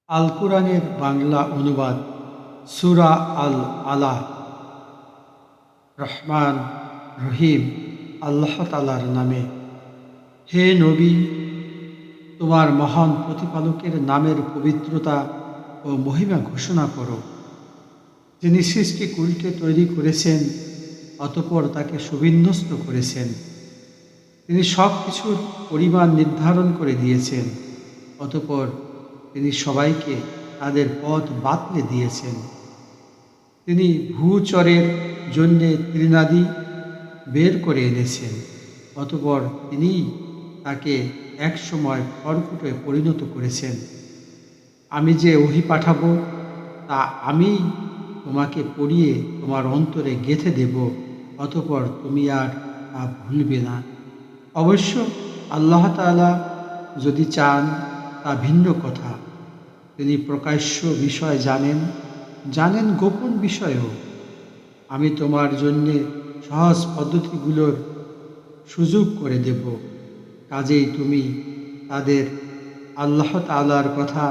আল কুরআনের বাংলা অনুবাদ সূরা আল আলাহ। রহমান রহিম আল্লাহ তাআলার নামে। হে নবী, তোমার মহান প্রতিপালকের নামের পবিত্রতা ও মহিমা ঘোষণা করো, যিনি সৃষ্টিকে উল্টে তৈরি করেছেন, অতঃপর তাকে সুবিন্যস্ত করেছেন। তিনি সব কিছুর পরিমাণ নির্ধারণ করে দিয়েছেন, অতঃপর তিনি সবাইকে তাদের পথ বাতলে দিয়েছেন। তিনি ভূচরের জন্যে তৃণাদি বের করে এনেছেন, অতঃপর তিনিই তাকে একসময় খড়কুটোয় পরিণত করেছেন। আমি যে ওহী পাঠাবো তা আমিই তোমাকে পড়িয়ে তোমার অন্তরে গেঁথে দেব, অতঃপর তুমি আর তা ভুলবে না। অবশ্য আল্লাহ তাআলা যদি চান তা ভিন্ন কথা। তিনি প্রকাশ্য বিষয় জানেন গোপন বিষয়ও। আমি তোমার জন্যে সহজ পদ্ধতিগুলোর সুযোগ করে দেব, কাজেই তুমি তাদের আল্লাহ তাআলার কথা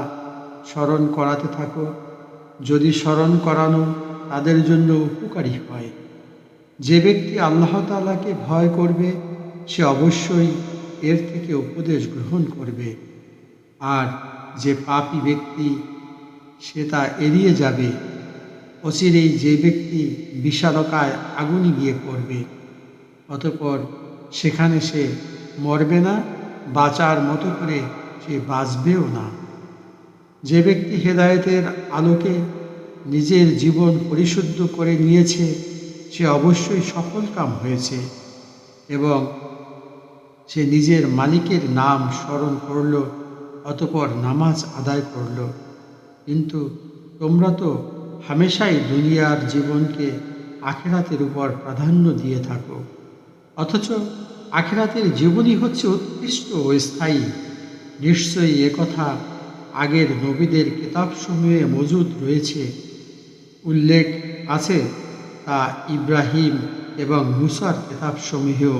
স্মরণ করাতে থাকো, যদি স্মরণ করানো তাদের জন্য উপকারী হয়। যে ব্যক্তি আল্লাহ তাআলাকে ভয় করবে সে অবশ্যই এর থেকে উপদেশ গ্রহণ করবে, আর যে পাপী ব্যক্তি সে তা এড়িয়ে যাবে। অচিরেই যে ব্যক্তি বিষাদকায় আগুনে গিয়ে পড়বে, অতঃপর সেখানে সে মরবে না, বাঁচার মতো করে সে বাঁচবেও না। যে ব্যক্তি হেদায়েতের আলোকে নিজের জীবন পরিশুদ্ধ করে নিয়েছে সে অবশ্যই সফলকাম হয়েছে, এবং সে নিজের মালিকের নাম স্মরণ করল, অতঃপর নামাজ আদায় করল। কিন্তু তোমরা তো হামেশাই দুনিয়ার জীবনকে আখিরাতের উপর প্রাধান্য দিয়ে থাকো, অথচ আখিরাতের জীবনই হচ্ছে উৎকৃষ্ট ও স্থায়ী। নিশ্চয়ই একথা আগের নবীদের কিতাবসমূহে মজুদ রয়েছে, উল্লেখ আছে তা ইব্রাহিম এবং মূসার কিতাবসমূহেও